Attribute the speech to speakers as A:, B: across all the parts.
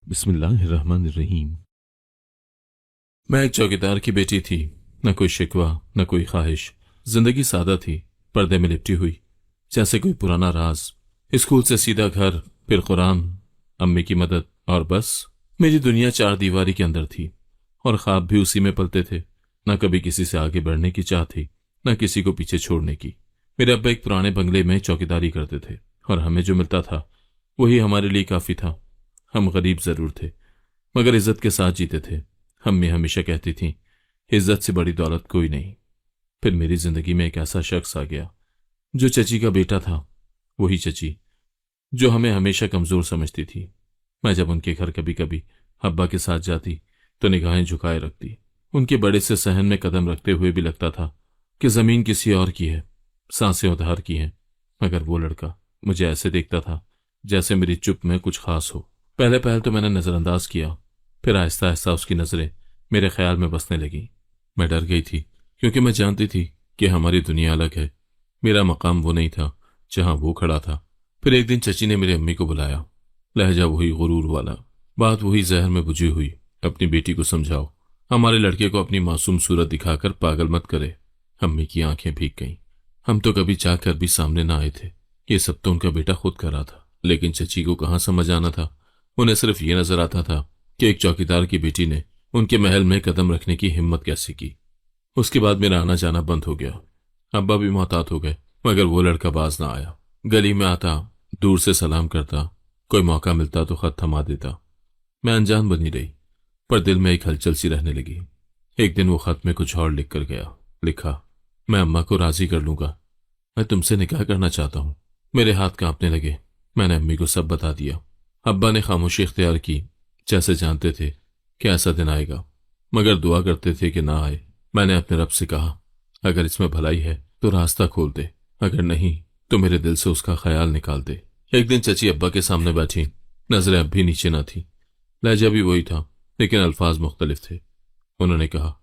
A: बिस्मिल्लाहिर्रहमानिर्रहीम। मैं एक चौकीदार की बेटी थी। न कोई शिकवा न कोई ख्वाहिश। जिंदगी सादा थी, पर्दे में लिपटी हुई, जैसे कोई पुराना राज। स्कूल से सीधा घर, फिर कुरान, अम्मी की मदद, और बस मेरी दुनिया चार दीवारी के अंदर थी। और ख्वाब भी उसी में पलते थे। न कभी किसी से आगे बढ़ने की चाह थी, न किसी को पीछे छोड़ने की। मेरे अब्बा एक पुराने बंगले में चौकीदारी करते थे, और हमें जो मिलता था वही हमारे लिए काफी था। हम गरीब जरूर थे, मगर इज्जत के साथ जीते थे। अम्मी हमेशा कहती थीं, इज्जत से बड़ी दौलत कोई नहीं। फिर मेरी जिंदगी में एक ऐसा शख्स आ गया जो चची का बेटा था। वही चची जो हमें हमेशा कमजोर समझती थी। मैं जब उनके घर कभी कभी अब्बा के साथ जाती तो निगाहें झुकाए रखती। उनके बड़े से सहन में कदम रखते हुए भी लगता था कि जमीन किसी और की है, सांसें उधार की हैं। मगर वो लड़का मुझे ऐसे देखता था जैसे मेरी चुप में कुछ खास हो। पहले पहल तो मैंने नजरअंदाज किया, फिर आहिस्ता आहिस्ता उसकी नजरें मेरे ख्याल में बसने लगी। मैं डर गई थी, क्योंकि मैं जानती थी कि हमारी दुनिया अलग है। मेरा मकाम वो नहीं था जहां वो खड़ा था। फिर एक दिन चची ने मेरी अम्मी को बुलाया। लहजा वही गुरूर वाला, बात वही जहर में बुझी हुई। अपनी बेटी को समझाओ, हमारे लड़के को अपनी मासूम सूरत दिखाकर पागल मत करे। अम्मी की आंखें भीग गईं। हम तो कभी चाहकर भी सामने ना आए थे। ये सब तो उनका बेटा खुद कर रहा था, लेकिन चची को कहां समझ आना था। उन्हें सिर्फ ये नजर आता था कि एक चौकीदार की बेटी ने उनके महल में कदम रखने की हिम्मत कैसे की। उसके बाद मेरा आना जाना बंद हो गया। अब्बा भी मोहतात हो गए, मगर वो लड़का बाज ना आया। गली में आता, दूर से सलाम करता, कोई मौका मिलता तो खत थमा देता। मैं अनजान बनी रही, पर दिल में एक हलचल सी रहने लगी। एक दिन वो खत में कुछ और लिख कर गया। लिखा, मैं अम्मा को राजी कर लूंगा, मैं तुमसे निकाह करना चाहता हूं। मेरे हाथ कांपने लगे। मैंने अम्मी को सब बता दिया। अब्बा ने खामोशी इख्तियार की, जैसे जानते थे कि ऐसा दिन आएगा, मगर दुआ करते थे कि ना आए। मैंने अपने रब से कहा, अगर इसमें भलाई है तो रास्ता खोल दे, अगर नहीं तो मेरे दिल से उसका ख्याल निकाल दे। एक दिन चची अब्बा के सामने बैठी, नजरें अब भी नीचे न थी। लहजा भी वही था, लेकिन अल्फाज मुख्तलिफ थे। उन्होंने कहा,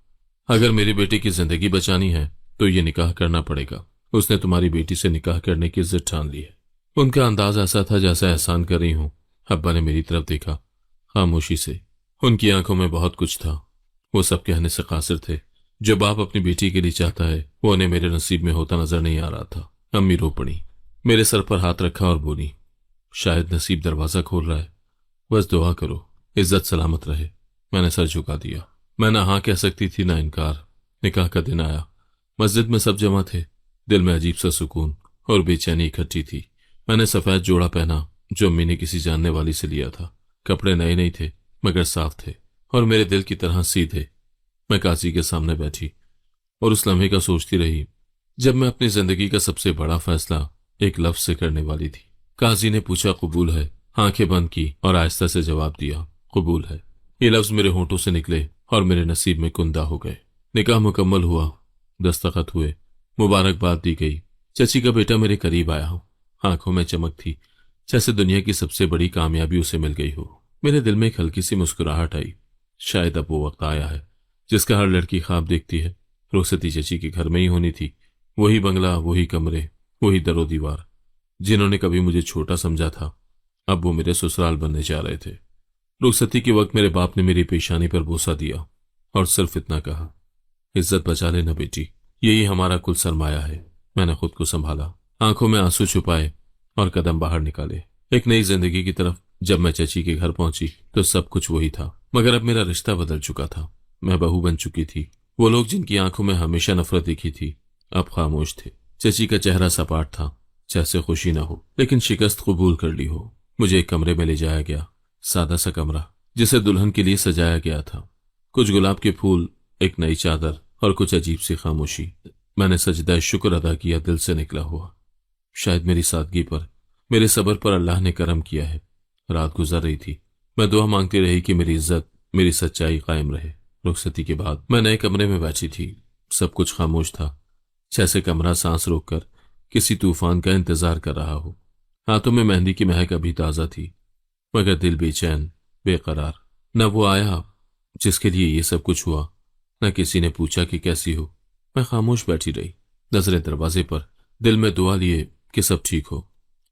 A: अगर मेरी बेटी की जिंदगी बचानी है तो ये निकाह करना पड़ेगा। उसने तुम्हारी बेटी से निकाह करने की जिद ठान ली है। उनका अंदाज ऐसा था जैसा एहसान कर रही हूं। अब्बा ने मेरी तरफ देखा, खामोशी से। उनकी आंखों में बहुत कुछ था। वो सब कहने से कासिर थे। जो बाप अपनी बेटी के लिए चाहता है वो उन्हें मेरे नसीब में होता नजर नहीं आ रहा था। अम्मी रो पड़ी, मेरे सर पर हाथ रखा और बोली, शायद नसीब दरवाजा खोल रहा है, बस दुआ करो, इज्जत सलामत रहे। मैंने सर झुका दिया। मैं ना हाँ कह सकती थी ना इनकार। निकाह का दिन आया। मस्जिद में सब जमा थे। दिल में अजीब सा सुकून और बेचैनी इकट्ठी थी। मैंने सफेद जोड़ा पहना जो अम्मी ने किसी जानने वाली से लिया था। कपड़े नए नहीं थे, मगर साफ थे और मेरे दिल की तरह सीधे। मैं काजी के सामने बैठी और उस लम्हे का सोचती रही जब मैं अपनी जिंदगी का सबसे बड़ा फैसला एक लफ्ज से करने वाली थी। काजी ने पूछा, कबूल है? आंखें बंद की और आहिस्ता से जवाब दिया, कबूल है। ये लफ्ज मेरे होंठों से निकले और मेरे नसीब में कुंदा हो गए। निकाह मुकम्मल हुआ, दस्तखत हुए, मुबारकबाद दी गई। चची का बेटा मेरे करीब आया हो। आंखों में चमक थी, जैसे दुनिया की सबसे बड़ी कामयाबी उसे मिल गई हो। मेरे दिल में एक हल्की सी मुस्कुराहट आई। शायद अब वो वक्त आया है जिसका हर लड़की ख्वाब देखती है। रुखसती चची के घर में ही होनी थी। वही बंगला, वही कमरे, वही दरो दीवार। जिन्होंने कभी मुझे छोटा समझा था, अब वो मेरे ससुराल बनने जा रहे थे। रुखसती के वक्त मेरे बाप ने मेरी पेशानी पर बोसा दिया और सिर्फ इतना कहा, इज्जत बचा लेना बेटी, यही हमारा कुल सरमाया है। मैंने खुद को संभाला, आंखों में आंसू छुपाए और कदम बाहर निकाले। एक नई जिंदगी की तरफ। जब मैं चची के घर पहुंची तो सब कुछ वही था, मगर अब मेरा रिश्ता बदल चुका था। मैं बहू बन चुकी थी। वो लोग जिनकी आंखों में हमेशा नफरत दिखी थी अब खामोश थे। चची का चेहरा सपाट था, जैसे खुशी ना हो लेकिन शिकस्त कबूल कर ली हो। मुझे एक कमरे में ले जाया गया, सादा सा कमरा जिसे दुल्हन के लिए सजाया गया था। कुछ गुलाब के फूल, एक नई चादर और कुछ अजीब सी खामोशी। मैंने सजदा शुक्र अदा किया, दिल से निकला हुआ। शायद मेरी सादगी पर, मेरे सब्र पर अल्लाह ने करम किया है। रात गुजर रही थी। मैं दुआ मांगती रही कि मेरी इज्जत, मेरी सच्चाई कायम रहे। रुखसती के बाद मैं नए कमरे में बैठी थी। सब कुछ खामोश था, जैसे कमरा सांस रोककर किसी तूफान का इंतजार कर रहा हो। हाथों में मेहंदी की महक अभी ताजा थी, मगर दिल बेचैन, बेकरार। न वो आया जिसके लिए ये सब कुछ हुआ, न किसी ने पूछा कि कैसी हो। मैं खामोश बैठी रही, नजरें दरवाजे पर, दिल में दुआ लिए कि सब ठीक हो।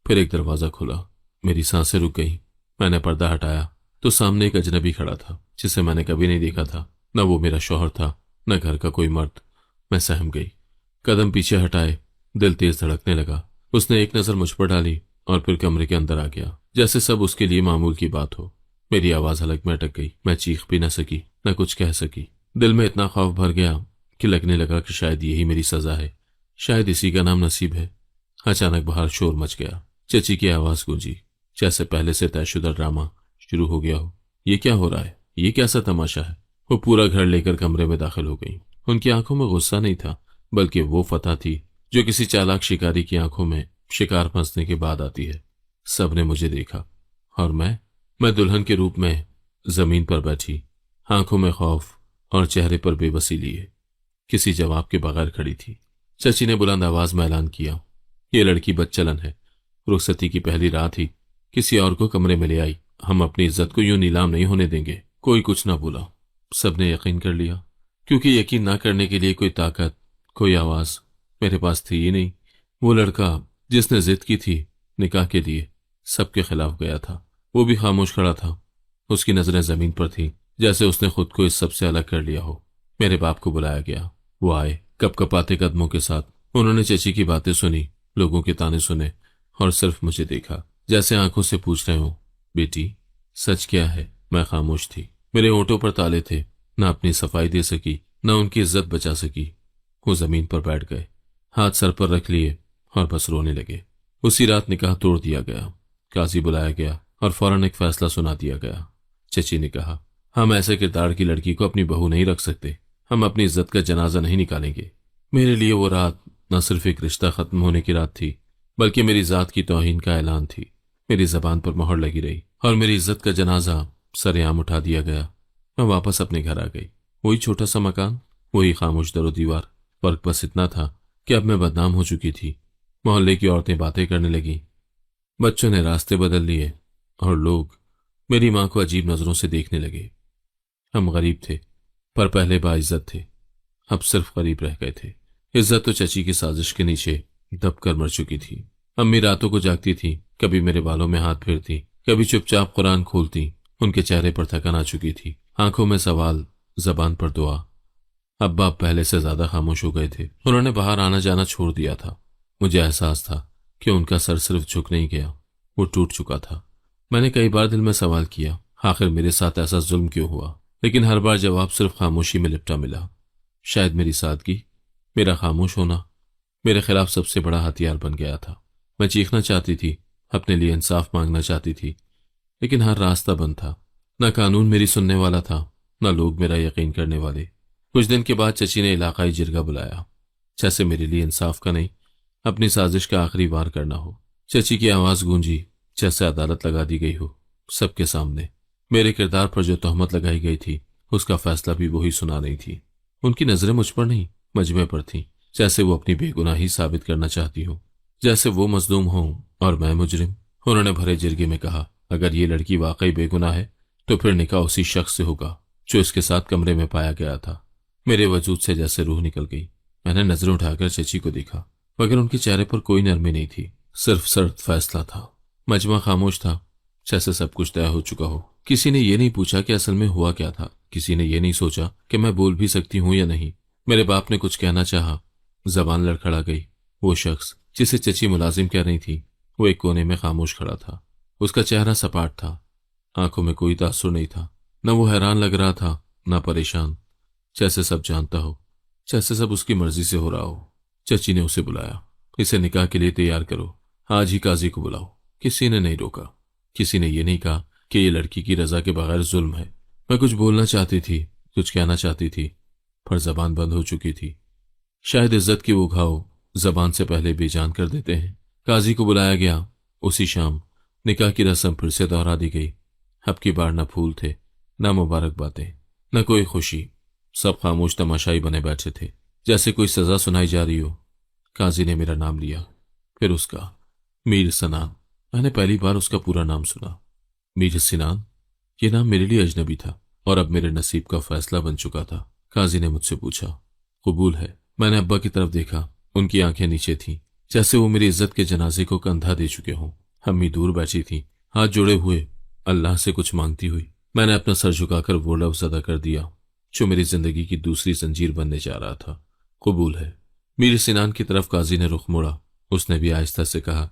A: फिर एक दरवाजा खुला, मेरी सांसें रुक गईं। मैंने पर्दा हटाया तो सामने एक अजनबी खड़ा था जिसे मैंने कभी नहीं देखा था। न वो मेरा शौहर था, न घर का कोई मर्द। मैं सहम गई। कदम पीछे हटाए, दिल तेज धड़कने लगा। उसने एक नजर मुझ पर डाली और फिर कमरे के अंदर आ गया, जैसे सब उसके लिए मामूल की बात हो। मेरी आवाज हलक में अटक गई। मैं चीख भी न सकी, न कुछ कह सकी। दिल में इतना खौफ भर गया कि लगने लगा कि शायद यही मेरी सजा है, शायद इसी का नाम नसीब है। अचानक बाहर शोर मच गया। चची की आवाज गूंजी, जैसे पहले से तयशुदा ड्रामा शुरू हो गया हो। ये क्या हो रहा है? ये कैसा तमाशा है? वो पूरा घर लेकर कमरे में दाखिल हो गई। उनकी आंखों में गुस्सा नहीं था, बल्कि वो फतह थी जो किसी चालाक शिकारी की आंखों में शिकार फंसने के बाद आती है। सबने मुझे देखा और मैं दुल्हन के रूप में जमीन पर बैठी, आंखों में खौफ और चेहरे पर बेबसी लिए, किसी जवाब के बगैर खड़ी थी। चची ने बुलंद आवाज में ऐलान किया, ये लड़की बदचलन है। रुखसती की पहली रात ही किसी और को कमरे में ले आई। हम अपनी इज्जत को यूं नीलाम नहीं होने देंगे। कोई कुछ ना बोला। सबने यकीन कर लिया, क्योंकि यकीन ना करने के लिए कोई ताकत, कोई आवाज मेरे पास थी ही नहीं। वो लड़का जिसने जिद की थी निकाह के लिए, सबके खिलाफ गया था। वो भी खामोश खड़ा था। उसकी नजरें जमीन पर थी, जैसे उसने खुद को इस सबसे अलग कर लिया हो। मेरे बाप को बुलाया गया। वो आए कपकपाते कदमों के साथ। उन्होंने चची की बातें सुनी, लोगों के ताने सुने और सिर्फ मुझे देखा, जैसे आंखों से पूछ रहे हो, बेटी सच क्या है? मैं खामोश थी। मेरे होंठों पर ताले थे। न अपनी सफाई दे सकी, न उनकी इज्जत बचा सकी। वो जमीन पर बैठ गए, हाथ सर पर रख लिए और बस रोने लगे। उसी रात निकाह तोड़ दिया गया। काजी बुलाया गया और फौरन एक फैसला सुना दिया गया। चची ने कहा, हम ऐसे किरदार की लड़की को अपनी बहू नहीं रख सकते। हम अपनी इज्जत का जनाजा नहीं निकालेंगे। मेरे लिए वो रात न सिर्फ एक रिश्ता खत्म होने की रात थी, बल्कि मेरी जात की तौहीन का ऐलान थी। मेरी जबान पर मोहर लगी रही और मेरी इज्जत का जनाजा सरेआम उठा दिया गया। मैं वापस अपने घर आ गई। वही छोटा सा मकान, वही खामोश दरो दीवार। फर्क बस इतना था कि अब मैं बदनाम हो चुकी थी। मोहल्ले की औरतें बातें करने लगी, बच्चों ने रास्ते बदल लिए और लोग मेरी मां को अजीब नजरों से देखने लगे। हम गरीब थे, पर पहले बाइज्जत थे। अब सिर्फ गरीब रह गए थे। इज्जत तो चची की साजिश के नीचे दबकर मर चुकी थी। अम्मी रातों को जागती थी, कभी मेरे बालों में हाथ फेरती, कभी चुपचाप कुरान खोलती। उनके चेहरे पर थकान आ चुकी थी, आंखों में सवाल, जबान पर दुआ। अब्बा पहले से ज्यादा खामोश हो गए थे। उन्होंने बाहर आना जाना छोड़ दिया था। मुझे एहसास था कि उनका सर सिर्फ झुक नहीं गया, वो टूट चुका था। मैंने कई बार दिल में सवाल किया, आखिर मेरे साथ ऐसा जुल्म क्यों हुआ? लेकिन हर बार जवाब सिर्फ खामोशी में लिपटा मिला। शायद मेरी सादगी, मेरा खामोश होना मेरे खिलाफ सबसे बड़ा हथियार बन गया था। मैं चीखना चाहती थी, अपने लिए इंसाफ मांगना चाहती थी, लेकिन हर रास्ता बंद था। न कानून मेरी सुनने वाला था, न लोग मेरा यकीन करने वाले। कुछ दिन के बाद चची ने इलाकाई जिरगा बुलाया, जैसे मेरे लिए इंसाफ का नहीं, अपनी साजिश का आखिरी वार करना हो। चची की आवाज गूंजी, जैसे अदालत लगा दी गई हो। सबके सामने मेरे किरदार पर जो तहमत लगाई गई थी, उसका फैसला भी वही सुना रही थी। उनकी नजरें मुझ पर नहीं, मजमे पर थीं, जैसे वो अपनी बेगुनाही साबित करना चाहती हो, जैसे वो मजलूम हो और मैं मुजरिम। उन्होंने भरे जिरगे में कहा, अगर ये लड़की वाकई बेगुनाह है तो फिर निकाह उसी शख्स से होगा जो इसके साथ कमरे में पाया गया था। मेरे वजूद से जैसे रूह निकल गई। मैंने नजर उठाकर चची को देखा, मगर उनके चेहरे पर कोई नरमी नहीं थी, सिर्फ सर्द फैसला था। मजमा खामोश था, जैसे सब कुछ तय हो चुका हो। किसी ने यह नहीं पूछा कि असल में हुआ क्या था। किसी ने यह नहीं सोचा कि मैं बोल भी सकती हूं या नहीं। मेरे बाप ने कुछ कहना चाहा, जबान लड़खड़ा गई। वो शख्स जिसे चची मुलाजिम कह रही थी, वो एक कोने में खामोश खड़ा था। उसका चेहरा सपाट था, आंखों में कोई तासुर नहीं था। न वो हैरान लग रहा था, न परेशान, जैसे सब जानता हो, जैसे सब उसकी मर्जी से हो रहा हो। चची ने उसे बुलाया, इसे निकाह के लिए तैयार करो, आज ही काजी को बुलाओ। किसी ने नहीं रोका, किसी ने यह नहीं कहा कि यह लड़की की रजा के बगैर जुल्म है। मैं कुछ बोलना चाहती थी, कुछ कहना चाहती थी, पर जबान बंद हो चुकी थी। शायद इज्जत के वो घाव जबान से पहले बेजान कर देते हैं। काजी को बुलाया गया। उसी शाम निकाह की रस्म फिर से दोहरा दी गई। अब की बार न फूल थे, न मुबारक बातें, न कोई खुशी। सब खामोश तमाशाई बने बैठे थे, जैसे कोई सजा सुनाई जा रही हो। काजी ने मेरा नाम लिया, फिर उसका, मीर सनान। मैंने पहली बार उसका पूरा नाम सुना, मीर सिनान। यह नाम मेरे लिए अजनबी था और अब मेरे नसीब का फैसला बन चुका था। काजी ने मुझसे पूछा, कबूल है? मैंने अब्बा की तरफ देखा, उनकी आंखें नीचे थीं, जैसे वो मेरी इज्जत के जनाजे को कंधा दे चुके हों। अम्मी दूर बैठी थी, हाथ जोड़े हुए, अल्लाह से कुछ मांगती हुई। मैंने अपना सर झुकाकर वो लफ्ज अदा कर दिया जो मेरी जिंदगी की दूसरी जंजीर बनने जा रहा था। कबूल है। मीर सिनान की तरफ काजी ने रुख मोड़ा। उसने भी आहिस्ता से कहा,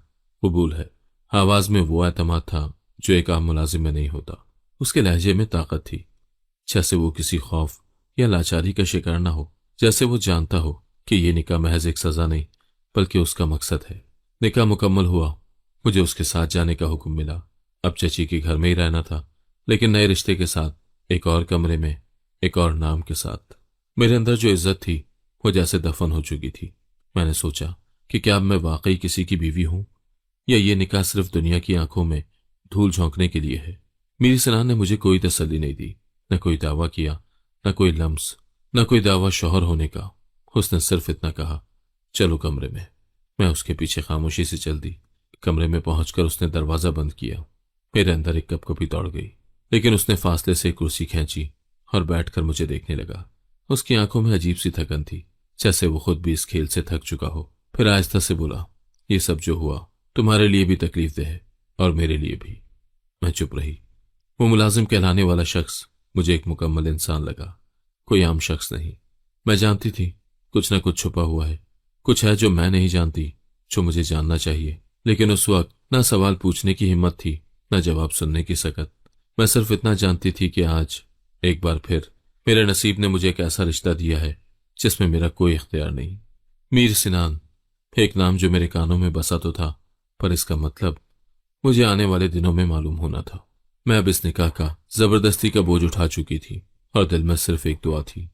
A: कबूल है। आवाज में वो एतमाद था जो एक आम मुलाजिम में नहीं होता। उसके लहजे में ताकत थी, जैसे वो किसी खौफ या लाचारी का शिकार ना हो, जैसे वो जानता हो कि ये निकाह महज एक सजा नहीं बल्कि उसका मकसद है। निकाह मुकम्मल हुआ। मुझे उसके साथ जाने का हुक्म मिला। अब चची के घर में ही रहना था, लेकिन नए रिश्ते के साथ, एक और कमरे में, एक और नाम के साथ। मेरे अंदर जो इज्जत थी वो जैसे दफन हो चुकी थी। मैंने सोचा कि क्या अब मैं वाकई किसी की बीवी हूं, या ये निकाह सिर्फ दुनिया की आंखों में धूल झोंकने के लिए है। मीर सिनान ने मुझे कोई तसल्ली नहीं दी, न कोई दावा किया, न कोई लम्स, न कोई दावा शौहर होने का। उसने सिर्फ इतना कहा, चलो कमरे में। मैं उसके पीछे खामोशी से चल दी। कमरे में पहुंचकर उसने दरवाजा बंद किया। मेरे अंदर एक कपकपी दौड़ गई, लेकिन उसने फासले से एक कुर्सी खींची और बैठकर मुझे देखने लगा। उसकी आंखों में अजीब सी थकन थी, जैसे वो खुद भी इस खेल से थक चुका हो। फिर आहिस्ता से बोला, ये सब जो हुआ तुम्हारे लिए भी तकलीफ है और मेरे लिए भी। मैं चुप रही। वो मुलाजिम कहलाने वाला शख्स मुझे एक मुकम्मल इंसान लगा, कोई आम शख्स नहीं। मैं जानती थी कुछ न कुछ छुपा हुआ है, कुछ है जो मैं नहीं जानती, जो मुझे जानना चाहिए। लेकिन उस वक्त न सवाल पूछने की हिम्मत थी, न जवाब सुनने की सकत। मैं सिर्फ इतना जानती थी कि आज एक बार फिर मेरे नसीब ने मुझे एक ऐसा रिश्ता दिया है जिसमें मेरा कोई इख्तियार नहीं। मीर सिनान, एक नाम जो मेरे कानों में बसा तो था, पर इसका मतलब मुझे आने वाले दिनों में मालूम होना था। मैं अब इस निकाह का जबरदस्ती का बोझ उठा चुकी थी और दिल में सिर्फ एक दुआ थी,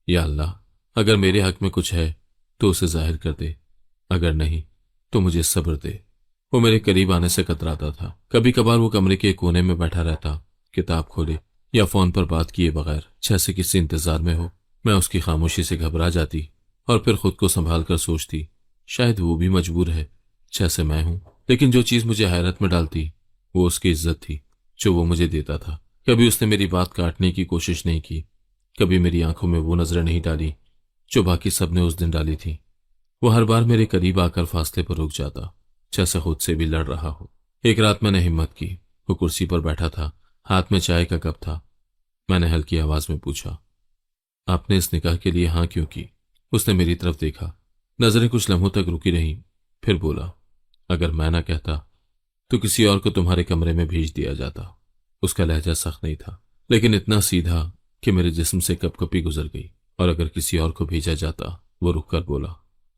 A: या अल्लाह, अगर मेरे हक में कुछ है तो उसे जाहिर कर दे, अगर नहीं तो मुझे सब्र दे। वो मेरे करीब आने से कतराता था। कभी कभार वो कमरे के कोने में बैठा रहता, किताब खोले या फोन पर बात किए बगैर, जैसे किसी इंतजार में हो। मैं उसकी खामोशी से घबरा जाती और फिर खुद को संभाल कर सोचती, शायद वो भी मजबूर है जैसे मैं हूं। लेकिन जो चीज मुझे हैरत में डालती वो उसकी इज्जत थी जो वो मुझे देता था। कभी उसने मेरी बात काटने की कोशिश नहीं की, कभी मेरी आंखों में वो नजरें नहीं डाली जो बाकी सब ने उस दिन डाली थी। वो हर बार मेरे करीब आकर फासले पर रुक जाता, जैसे खुद से भी लड़ रहा हो। एक रात मैंने हिम्मत की। वो कुर्सी पर बैठा था, हाथ में चाय का कप था। मैंने हल्की आवाज में पूछा, आपने इस निकाह के लिए हाँ क्यों की? उसने मेरी तरफ देखा, नजरें कुछ लम्हों तक रुकी रहीं, फिर बोला, अगर मैं ना कहता तो किसी और को तुम्हारे कमरे में भेज दिया जाता। उसका लहजा सख्त नहीं था, लेकिन इतना सीधा कि मेरे जिस्म से कपकपी गुजर गई। और अगर किसी और को भेजा जाता, वो रुककर बोला,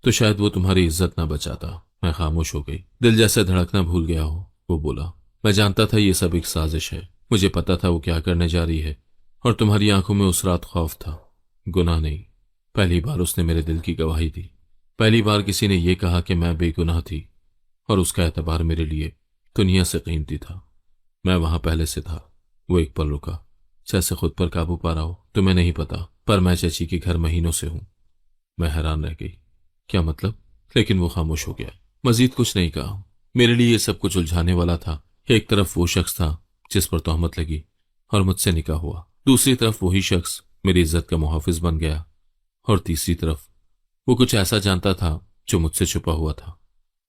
A: तो शायद वो तुम्हारी इज्जत ना बचाता। मैं खामोश हो गई, दिल जैसे धड़कना भूल गया हो। वो बोला, मैं जानता था ये सब एक साजिश है, मुझे पता था वो क्या करने जा रही है, और तुम्हारी आंखों में उस रात खौफ था, गुनाह नहीं। पहली बार उसने मेरे दिल की गवाही दी। पहली बार किसी ने यह कहा कि मैं बेगुनाह थी, और उसका एतबार मेरे लिए दुनिया से कीमती था। मैं वहां पहले से था। वो एक पल रुका, जैसे खुद पर काबू पा रहा हो। तुम्हें नहीं पता, पर मैं चाची के घर महीनों से हूं। मैं हैरान रह गई, क्या मतलब? लेकिन वो खामोश हो गया, मजीद कुछ नहीं कहा। मेरे लिए ये सब कुछ उलझाने वाला था। एक तरफ वो शख्स था जिस पर तोहमत लगी और मुझसे निकाह हुआ, दूसरी तरफ वही शख्स मेरी इज्जत का मुहाफिज बन गया, और तीसरी तरफ वो कुछ ऐसा जानता था जो मुझसे छुपा हुआ था।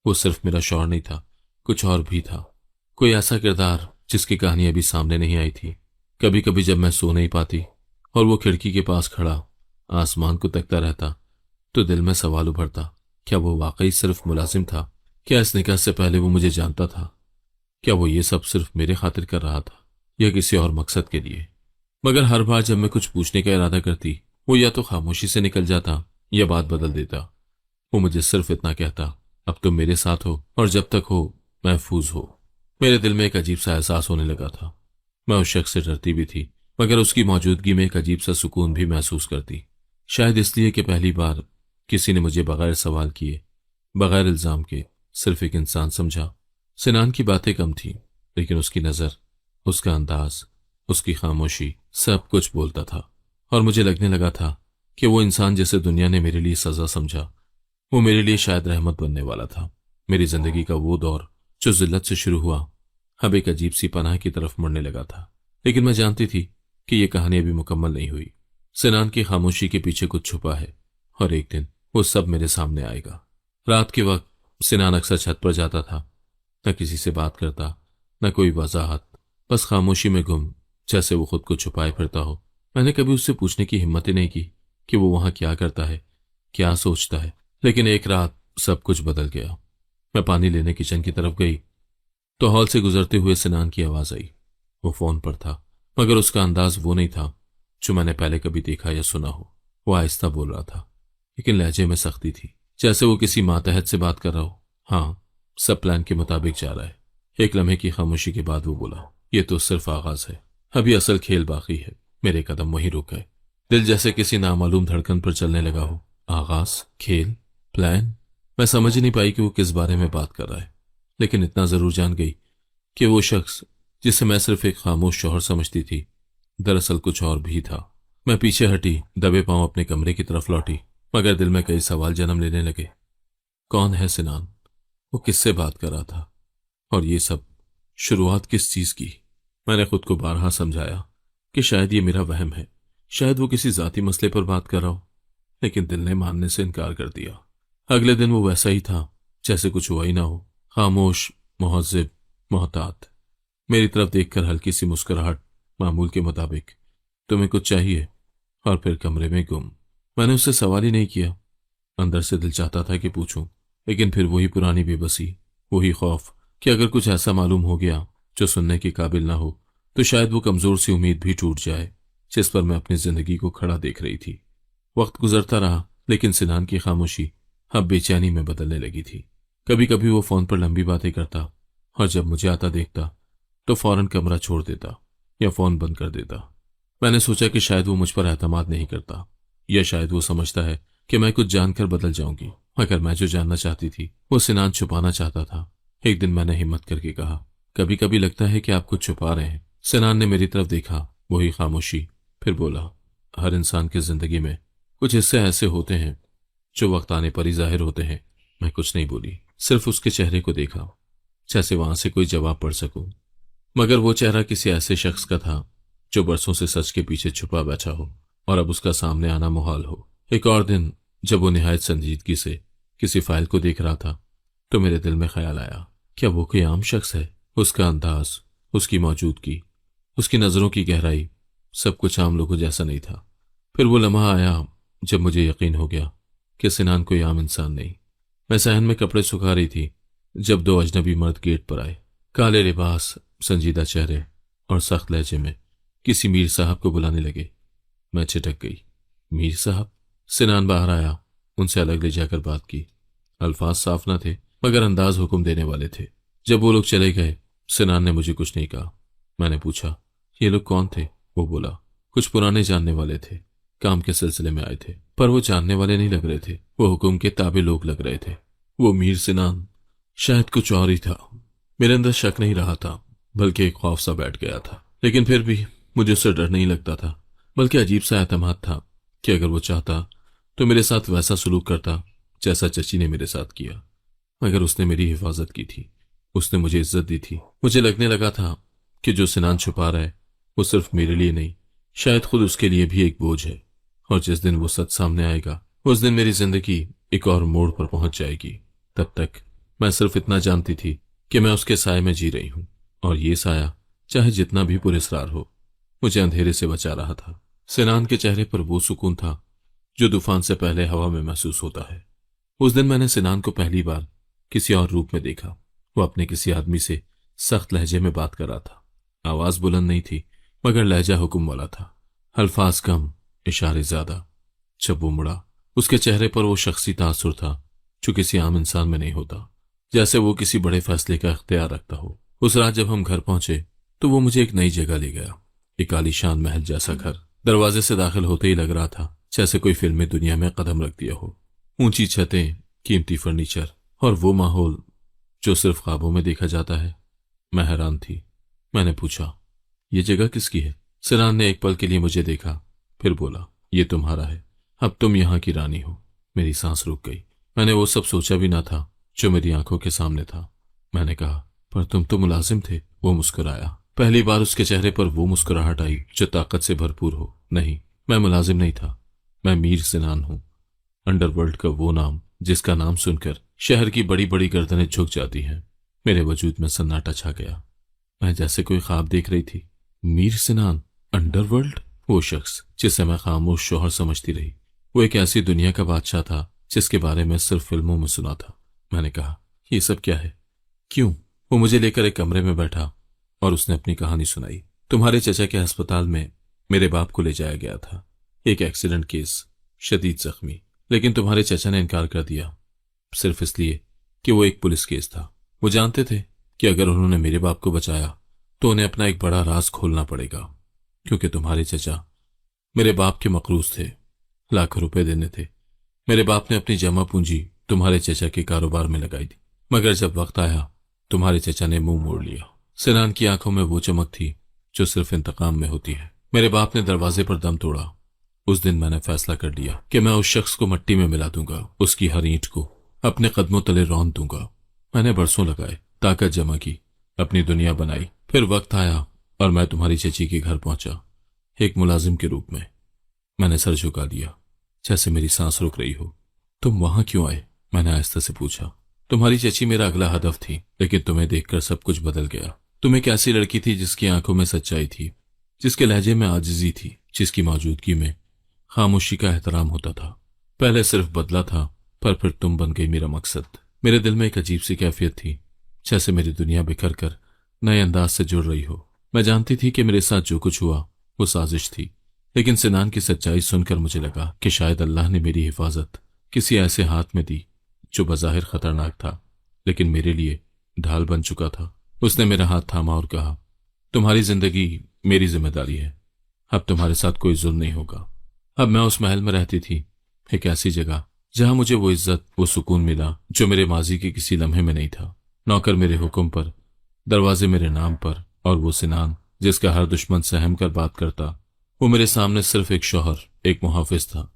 A: वो सिर्फ मेरा शौहर नहीं था, कुछ और भी था, कोई ऐसा किरदार जिसकी कहानी अभी सामने नहीं आई थी। कभी कभी जब मैं सो नहीं पाती और वो खिड़की के पास खड़ा आसमान को तकता रहता, तो दिल में सवाल उभरता, क्या वो वाकई सिर्फ मुलाजिम था? क्या इस निकाह से पहले वो मुझे जानता था? क्या वो ये सब सिर्फ मेरे खातिर कर रहा था, या किसी और मकसद के लिए? मगर हर बार जब मैं कुछ पूछने का इरादा करती, वो या तो खामोशी से निकल जाता या बात बदल देता। वो मुझे सिर्फ इतना कहता, अब तुम मेरे साथ हो और जब तक हो महफूज हो। मेरे दिल में एक अजीब सा एहसास होने लगा था। मैं उस शख्स से डरती भी थी, मगर उसकी मौजूदगी में एक अजीब सा सुकून भी महसूस करती। शायद इसलिए कि पहली बार किसी ने मुझे बगैर सवाल किए, बगैर इल्जाम के सिर्फ एक इंसान समझा। सिनान की बातें कम थी, लेकिन उसकी नजर, उसका अंदाज, उसकी खामोशी सब कुछ बोलता था। और मुझे लगने लगा था कि वो इंसान जिसे दुनिया ने मेरे लिए सजा समझा, वो मेरे लिए शायद रहमत बनने वाला था। मेरी जिंदगी का वो दौर जो जिल्लत से शुरू हुआ, अब एक अजीब सी पनाह की तरफ मुड़ने लगा था। लेकिन मैं जानती थी कि यह कहानी अभी मुकम्मल नहीं हुई। सिनान की खामोशी के पीछे कुछ छुपा है, और एक दिन वो सब मेरे सामने आएगा। रात के वक्त सिनान अक्सर छत पर जाता था, न किसी से बात करता, न कोई वजाहत, बस खामोशी में गुम, जैसे वो खुद को छुपाए फिरता हो। मैंने कभी उससे पूछने की हिम्मत ही नहीं की कि वो वहां क्या करता है, क्या सोचता है। लेकिन एक रात सब कुछ बदल गया। मैं पानी लेने किचन की तरफ गई तो हॉल से गुजरते हुए सिनान की आवाज आई। वो फोन पर था, मगर उसका अंदाज वो नहीं था जो मैंने पहले कभी देखा या सुना हो। वो आहिस्ता बोल रहा था, लेकिन लहजे में सख्ती थी, जैसे वो किसी मातहत से बात कर रहा हो। हाँ, सब प्लान के मुताबिक जा रहा है। एक लम्हे की खामोशी के बाद वो बोला, ये तो सिर्फ आगाज है, अभी असल खेल बाकी है। मेरे कदम वहीं रुक गए। दिल जैसे किसी नामालूम धड़कन पर चलने लगा हो। आगाज, खेल, प्लान। मैं समझ ही नहीं पाई कि वो किस बारे में बात कर रहा है, लेकिन इतना जरूर जान गई कि वो शख्स जिसे मैं सिर्फ एक खामोश शौहर समझती थी, दरअसल कुछ और भी था। मैं पीछे हटी, दबे पांव अपने कमरे की तरफ लौटी, मगर दिल में कई सवाल जन्म लेने लगे। कौन है सिनान? वो किससे बात कर रहा था? और ये सब शुरुआत किस चीज की? मैंने खुद को बारहा समझाया कि शायद ये मेरा वहम है, शायद वो किसी जाती मसले पर बात कर रहा हो, लेकिन दिल ने मानने से इनकार कर दिया। अगले दिन वो वैसा ही था, जैसे कुछ हुआ ही ना हो। खामोश, मुहज्जिब, मोहतात। मेरी तरफ देखकर हल्की सी मुस्कुराहट, मामूल के मुताबिक, तुम्हें कुछ चाहिए? और फिर कमरे में गुम। मैंने उससे सवाल ही नहीं किया। अंदर से दिल चाहता था कि पूछूं, लेकिन फिर वही पुरानी बेबसी, वही खौफ कि अगर कुछ ऐसा मालूम हो गया जो सुनने के काबिल ना हो, तो शायद वो कमजोर सी उम्मीद भी टूट जाए जिस पर मैं अपनी जिंदगी को खड़ा देख रही थी। वक्त गुजरता रहा, लेकिन सिनान की खामोशी अब बेचैनी में बदलने लगी थी। कभी कभी वो फोन पर लंबी बातें करता, और जब मुझे आता देखता तो फौरन कमरा छोड़ देता या फोन बंद कर देता। मैंने सोचा कि शायद वो मुझ पर एतमाद नहीं करता, या शायद वो समझता है कि मैं कुछ जानकर बदल जाऊंगी। मगर मैं जो जानना चाहती थी वो सिनान छुपाना चाहता था। एक दिन मैंने हिम्मत करके कहा, कभी कभी लगता है कि आप कुछ छुपा रहे हैं। सिनान ने मेरी तरफ देखा, वही खामोशी। फिर बोला, हर इंसान की जिंदगी में कुछ हिस्से ऐसे होते हैं जो वक्त आने पर ही जाहिर होते हैं। मैं कुछ नहीं बोली, सिर्फ उसके चेहरे को देखा, जैसे वहां से कोई जवाब पढ़ सकूं। मगर वो चेहरा किसी ऐसे शख्स का था जो बरसों से सच के पीछे छुपा बैठा हो, और अब उसका सामने आना मुहाल हो। एक और दिन जब वो निहायत संजीदगी से किसी फाइल को देख रहा था, तो मेरे दिल में ख्याल आया, क्या वो कोई आम शख्स है? उसका अंदाज, उसकी मौजूदगी, उसकी नजरों की गहराई, सब कुछ आम लोगों जैसा नहीं था। फिर वो लम्हा आया जब मुझे यकीन हो गया कि सिनान कोई आम इंसान नहीं। मैं सहन में कपड़े सुखा रही थी जब दो अजनबी मर्द गेट पर आए। काले लिबास, संजीदा चेहरे और सख्त लहजे में किसी मीर साहब को बुलाने लगे। मैं छिटक गई। मीर साहब? सिनान बाहर आया, उनसे अलग ले जाकर बात की। अल्फाज साफ न थे, मगर अंदाज हुक्म देने वाले थे। जब वो लोग चले गए, सिनान ने मुझे कुछ नहीं कहा। मैंने पूछा, ये लोग कौन थे? वो बोला, कुछ पुराने जानने वाले थे, काम के सिलसिले में आए थे। पर वो जानने वाले नहीं लग रहे थे, वो हुक्म के ताबे लोग लग रहे थे। वो मीर सिनान शायद कुछ और ही था। मेरे अंदर शक नहीं रहा था, बल्कि एक खौफ सा बैठ गया था। लेकिन फिर भी मुझे उससे डर नहीं लगता था, बल्कि अजीब सा एतमाद था कि अगर वो चाहता तो मेरे साथ वैसा सलूक करता जैसा चची ने मेरे साथ किया। मगर उसने मेरी हिफाजत की थी, उसने मुझे इज्जत दी थी। मुझे लगने लगा था कि जो सिनान छुपा रहा है वो सिर्फ मेरे लिए नहीं, शायद खुद उसके लिए भी एक बोझ है। और जिस दिन वो सच सामने आएगा, उस दिन मेरी जिंदगी एक और मोड़ पर पहुंच जाएगी। तब तक मैं सिर्फ इतना जानती थी कि मैं उसके साए में जी रही हूं, और ये साया चाहे जितना भी पुरस्कार हो, मुझे अंधेरे से बचा रहा था। सिनान के चेहरे पर वो सुकून था जो तूफान से पहले हवा में महसूस होता है। उस दिन मैंने सिनान को पहली बार किसी और रूप में देखा। वो अपने किसी आदमी से सख्त लहजे में बात कर रहा था। आवाज बुलंद नहीं थी, मगर लहजा हुक्म वाला था, अल्फाज कम, इशारे ज्यादा। जब वो मुड़ा, उसके चेहरे पर वो शख्सी तासुर था जो किसी आम इंसान में नहीं होता, जैसे वो किसी बड़े फैसले का इख्तियार रखता हो। उस रात जब हम घर पहुंचे तो वो मुझे एक नई जगह ले गया, एक आलीशान महल जैसा घर। दरवाजे से दाखिल होते ही लग रहा था जैसे कोई फिल्मी दुनिया में कदम रख दिया हो। ऊंची छतें, कीमती फर्नीचर और वो माहौल जो सिर्फ ख्वाबों में देखा जाता है। मैं हैरान थी। मैंने पूछा, ये जगह किसकी है? सिनान ने एक पल के लिए मुझे देखा, फिर बोला, ये तुम्हारा है, अब तुम यहाँ की रानी हो। मेरी सांस रुक गई। मैंने वो सब सोचा भी ना था जो मेरी आंखों के सामने था। मैंने कहा, पर तुम तो मुलाजिम थे। वो मुस्कुराया। पहली बार उसके चेहरे पर वो मुस्कुराहट आई जो ताकत से भरपूर हो। नहीं, मैं मुलाजिम नहीं था, मैं मीर सिनान हूं, अंडरवर्ल्ड का वो नाम जिसका नाम सुनकर शहर की बड़ी बड़ी गर्दनें झुक जाती हैं। मेरे वजूद में सन्नाटा छा गया। मैं जैसे कोई ख्वाब देख रही थी, मीर सिनान, अंडरवर्ल्ड? वो शख्स जिसे मैं खामोश शोहर समझती रही, वो एक ऐसी दुनिया का बादशाह था जिसके बारे में सिर्फ फिल्मों में सुना था। मैंने कहा, ये सब क्या है, क्यों? वो मुझे लेकर एक कमरे में बैठा और उसने अपनी कहानी सुनाई। तुम्हारे चचा के अस्पताल में मेरे बाप को ले जाया गया था, एक एक्सीडेंट केस, शदीद जख्मी। लेकिन तुम्हारे चचा ने इनकार कर दिया, सिर्फ इसलिए कि वो एक पुलिस केस था। वो जानते थे कि अगर उन्होंने मेरे बाप को बचाया तो उन्हें अपना एक बड़ा राज खोलना पड़ेगा, क्योंकि तुम्हारे चचा मेरे बाप के मकरूज थे, लाखों रुपए देने थे। मेरे बाप ने अपनी जमा पूंजी तुम्हारे चचा के कारोबार में लगाई थी, मगर जब वक्त आया तुम्हारे चचा ने मुंह मोड़ लिया। सिनान की आंखों में वो चमक थी जो सिर्फ इंतकाम में होती है। मेरे बाप ने दरवाजे पर दम तोड़ा। उस दिन मैंने फैसला कर लिया कि मैं उस शख्स को मट्टी में मिला दूंगा, उसकी हर ईंट को अपने कदमों तले रौंद दूंगा। मैंने बरसों लगाए, ताकत जमा की, अपनी दुनिया बनाई। फिर वक्त आया और मैं तुम्हारी चची के घर पहुंचा, एक मुलाजिम के रूप में। मैंने सर झुका लिया, जैसे मेरी सांस रुक रही हो। तुम वहां क्यों आए? मैंने आहिस्ता से पूछा। तुम्हारी चची मेरा अगला हदफ थी, लेकिन तुम्हें देखकर सब कुछ बदल गया। तुम एक ऐसी लड़की थी जिसकी आंखों में सच्चाई थी, जिसके लहजे में आजिजी थी, जिसकी मौजूदगी में खामोशी का एहतराम होता था। पहले सिर्फ बदला था, पर फिर तुम बन गई मेरा मकसद। मेरे दिल में एक अजीब सी कैफियत थी, जैसे मेरी दुनिया बिखर कर नए अंदाज से जुड़ रही हो। मैं जानती थी कि मेरे साथ जो कुछ हुआ वो साजिश थी, लेकिन सिनान की सच्चाई सुनकर मुझे लगा कि शायद अल्लाह ने मेरी हिफाजत किसी ऐसे हाथ में दी जो बज़ाहिर खतरनाक था, लेकिन मेरे लिए ढाल बन चुका था। उसने मेरा हाथ थामा और कहा, तुम्हारी जिंदगी मेरी जिम्मेदारी है, अब तुम्हारे साथ कोई जुल्म नहीं होगा। अब मैं उस महल में रहती थी, एक ऐसी जगह जहां मुझे वो इज्जत, वो सुकून मिला जो मेरे माजी के किसी लम्हे में नहीं था। नौकर मेरे हुक्म पर, दरवाजे मेरे नाम पर, और वो सिनान जिसका हर दुश्मन सहम कर बात करता, वो मेरे सामने सिर्फ एक शौहर, एक मुहाफिज था।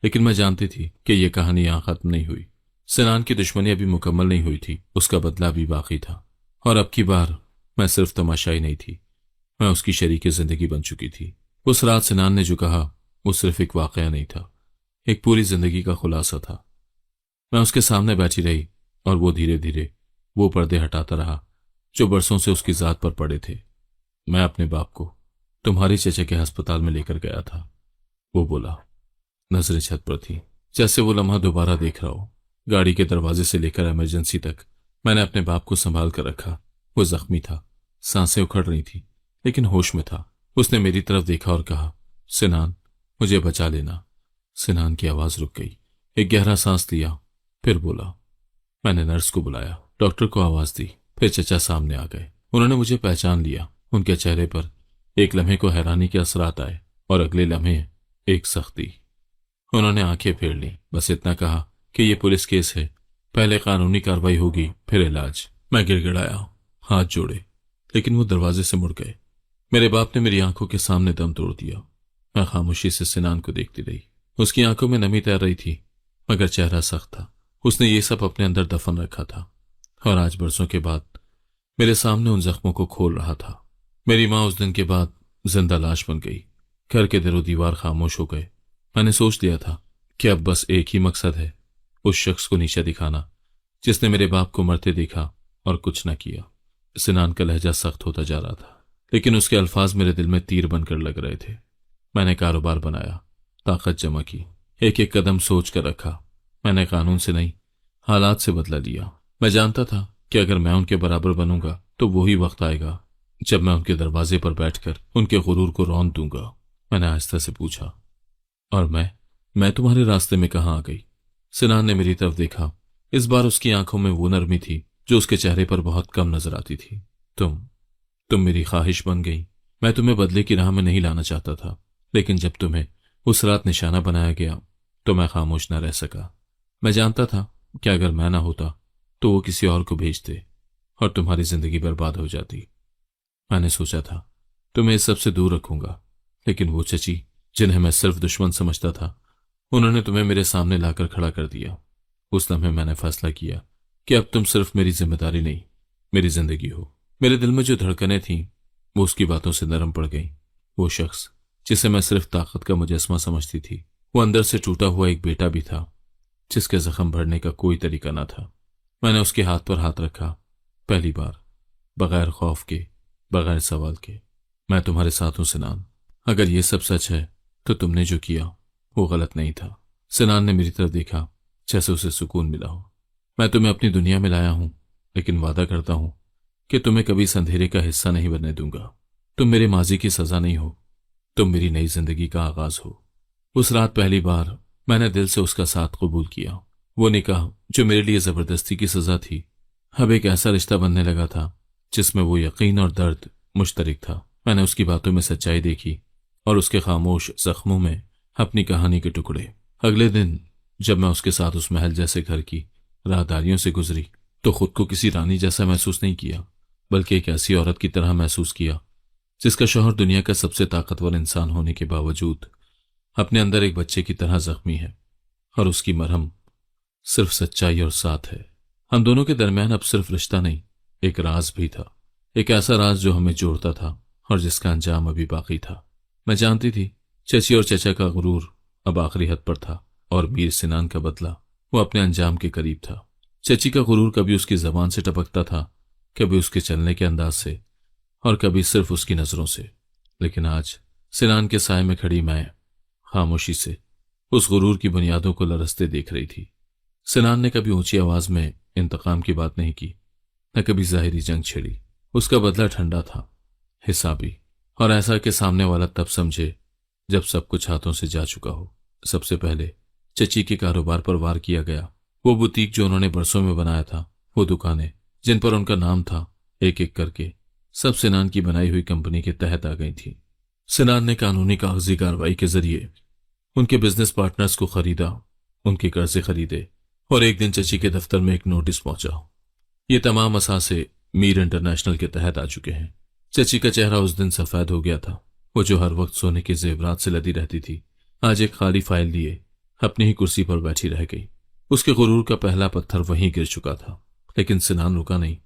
A: लेकिन मैं जानती थी कि यह कहानी यहां खत्म नहीं हुई। सिनान की दुश्मनी अभी मुकम्मल नहीं हुई थी, उसका बदला भी बाकी था। और अब की बार मैं सिर्फ तमाशाई नहीं थी, मैं उसकी शरीके जिंदगी बन चुकी थी। उस रात सिनान ने जो कहा वो सिर्फ एक वाकया नहीं था, एक पूरी जिंदगी का खुलासा था। मैं उसके सामने बैठी रही और वो धीरे धीरे वो पर्दे हटाता रहा जो बरसों से उसकी जात पर पड़े थे। मैं अपने बाप को तुम्हारे चचा के अस्पताल में लेकर गया था, वो बोला। नजरें छत पर थी, जैसे वो लम्हा दोबारा देख रहा हो। गाड़ी के दरवाजे से लेकर इमरजेंसी तक मैंने अपने बाप को संभाल कर रखा। वो जख्मी था, सांसें उखड़ रही थी, लेकिन होश में था। उसने मेरी तरफ देखा और कहा, सिनान, मुझे बचा लेना। सिनान की आवाज रुक गई, एक गहरा सांस लिया, फिर बोला। मैंने नर्स को बुलाया, डॉक्टर को आवाज दी, फिर चचा सामने आ गए। उन्होंने मुझे पहचान लिया। उनके चेहरे पर एक लम्हे को हैरानी के असरात आए और अगले लम्हे एक सख्ती। उन्होंने आंखें फेर ली, बस इतना कहा कि यह पुलिस केस है, पहले कानूनी कार्रवाई होगी, फिर इलाज। मैं गिड़गिड़ाया, हाथ जोड़े, लेकिन वो दरवाजे से मुड़ गए। मेरे बाप ने मेरी आंखों के सामने दम तोड़ दिया। मैं खामोशी से सिनान को देखती रही। उसकी आंखों में नमी तैर रही थी, मगर चेहरा सख्त था। उसने ये सब अपने अंदर दफन रखा था और आज बरसों के बाद मेरे सामने उन जख्मों को खोल रहा था। मेरी माँ उस दिन के बाद जिंदा लाश बन गई। घर के दरो दीवार खामोश हो गए। मैंने सोच लिया था कि अब बस एक ही मकसद है, उस शख्स को नीचा दिखाना जिसने मेरे बाप को मरते देखा और कुछ न किया। सिनान का लहजा सख्त होता जा रहा था, लेकिन उसके अल्फाज मेरे दिल में तीर बनकर लग रहे थे। मैंने कारोबार बनाया, ताकत जमा की, एक एक कदम सोच कर रखा। मैंने कानून से नहीं, हालात से बदला लिया। मैं जानता था कि अगर मैं उनके बराबर बनूंगा तो वही वक्त आएगा जब मैं उनके दरवाजे पर बैठकर उनके गुरूर को रौंद दूंगा। मैंने आहिस्ता से पूछा, और मैं तुम्हारे रास्ते में कहां आ गई? सिनान ने मेरी तरफ देखा। इस बार उसकी आंखों में वो नरमी थी जो उसके चेहरे पर बहुत कम नजर आती थी। तुम मेरी ख्वाहिश बन गई। मैं तुम्हें बदले की राह में नहीं लाना चाहता था, लेकिन जब तुम्हें उस रात निशाना बनाया गया तो मैं खामोश न रह सका। मैं जानता था कि अगर मैं ना होता तो वो किसी और को भेजते और तुम्हारी जिंदगी बर्बाद हो जाती। मैंने सोचा था तुम्हें इस सब से दूर रखूंगा, लेकिन वो चची जिन्हें मैं सिर्फ दुश्मन समझता था, उन्होंने तुम्हें मेरे सामने लाकर खड़ा कर दिया। उस लम्हे मैंने फैसला किया कि अब तुम सिर्फ मेरी जिम्मेदारी नहीं, मेरी जिंदगी हो। मेरे दिल में जो धड़कनें थीं वो उसकी बातों से नरम पड़ गईं। वो शख्स जिसे मैं सिर्फ ताकत का मुजस्मा समझती थी, वो अंदर से टूटा हुआ एक बेटा भी था जिसके जख्म भरने का कोई तरीका ना था। मैंने उसके हाथ पर हाथ रखा, पहली बार, बगैर खौफ के, बगैर सवाल के। मैं तुम्हारे साथ हूं सिनान। अगर ये सब सच है तो तुमने जो किया वो गलत नहीं था। सिनान ने मेरी तरफ देखा, जैसे उसे सुकून मिला हो। मैं तुम्हें अपनी दुनिया में लाया हूं, लेकिन वादा करता हूं कि तुम्हें कभी इस अंधेरे का हिस्सा नहीं बनने दूंगा। तुम मेरे माजी की सजा नहीं हो, तुम मेरी नई जिंदगी का आगाज हो। उस रात पहली बार मैंने दिल से उसका साथ कबूल किया। वो निकाह जो मेरे लिए जबरदस्ती की सजा थी, अब एक ऐसा रिश्ता बनने लगा था जिसमें वो यकीन और दर्द मुश्तरक था। मैंने उसकी बातों में सच्चाई देखी और उसके खामोश जख्मों में अपनी कहानी के टुकड़े। अगले दिन जब मैं उसके साथ उस महल जैसे घर की राहदारियों से गुजरी तो खुद को किसी रानी जैसा महसूस नहीं किया, बल्कि एक ऐसी औरत की तरह महसूस किया जिसका शौहर दुनिया का सबसे ताकतवर इंसान होने के बावजूद अपने अंदर एक बच्चे की तरह जख्मी है, और उसकी मरहम सिर्फ सच्चाई और साथ है। हम दोनों के दरमियान अब सिर्फ रिश्ता नहीं, एक राज भी था। एक ऐसा राज जो हमें जोड़ता था और जिसका अंजाम अभी बाकी था। मैं जानती थी चची और चचा का गुरूर अब आखिरी हद पर था और मीर सिनान का बदला वो अपने अंजाम के करीब था। चची का गुरूर कभी उसकी जबान से टपकता था, कभी उसके चलने के अंदाज से, और कभी सिर्फ उसकी नजरों से। लेकिन आज सिनान के साय में खड़ी मैं खामोशी से उस गुरूर की बुनियादों को लरसते देख रही थी। सिनान ने कभी ऊंची आवाज में इंतकाम की बात नहीं की, न कभी जाहिरी जंग छेड़ी। उसका बदला ठंडा था, हिसाबी, और ऐसा कि सामने वाला तब समझे जब सब कुछ हाथों से जा चुका हो। सबसे पहले चची के कारोबार पर वार किया गया। वो बुटीक जो उन्होंने बरसों में बनाया था, वो दुकानें जिन पर उनका नाम था, एक एक करके सब सिनान की बनाई हुई कंपनी के तहत आ गई थी। सिनान ने कानूनी कागजी कार्रवाई के जरिए उनके बिजनेस पार्टनर्स को खरीदा, उनके कर्जे खरीदे, और एक दिन चची के दफ्तर में एक नोटिस पहुंचा। ये तमाम असासे मीर इंटरनेशनल के तहत आ चुके हैं। चची का चेहरा उस दिन सफेद हो गया था। वो जो हर वक्त सोने के जेवरात से लदी रहती थी, आज एक खाली फाइल लिए अपनी ही कुर्सी पर बैठी रह गई। उसके गुरूर का पहला पत्थर वहीं गिर चुका था, लेकिन सिनान रुका नहीं।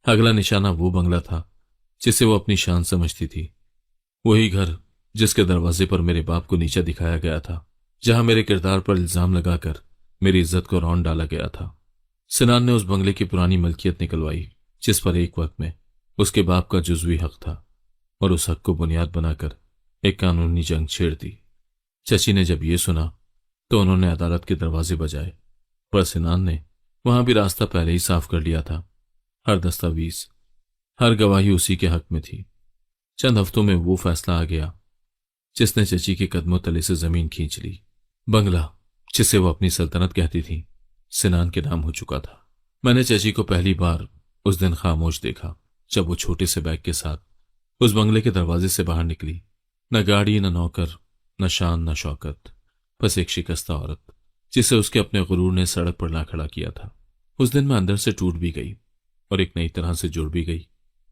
A: अगला निशाना वो बंगला था जिसे वो अपनी शान समझती थी, वही घर जिसके दरवाजे पर मेरे बाप को नीचा दिखाया गया था, जहां मेरे किरदार पर इल्जाम लगाकर मेरी इज्जत को रौंद डाला गया था। सिनान ने उस बंगले की पुरानी मलकियत निकलवाई जिस पर एक वक्त में उसके बाप का जुज़वी हक था, और उस हक को बुनियाद बनाकर एक कानूनी जंग छेड़ दी। चची ने जब ये सुना तो उन्होंने अदालत के दरवाजे बजाए, पर सिनान ने वहां भी रास्ता पहले ही साफ कर लिया था। हर दस्तावेज, हर गवाही उसी के हक में थी। चंद हफ्तों में वो फैसला आ गया जिसने चची के कदमों तले से जमीन खींच ली। बंगला जिसे वो अपनी सल्तनत कहती थी, सिनान के नाम हो चुका था। मैंने चची को पहली बार उस दिन खामोश देखा जब वो छोटे से बैग के साथ उस बंगले के दरवाजे से बाहर निकली। न गाड़ी, न नौकर, न शान, न शौकत, बस एक शिकस्ता औरत जिसे उसके अपने गुरूर ने सड़क पर ला खड़ा किया था। उस दिन मैं अंदर से टूट भी गई और एक नई तरह से जुड़ भी गई।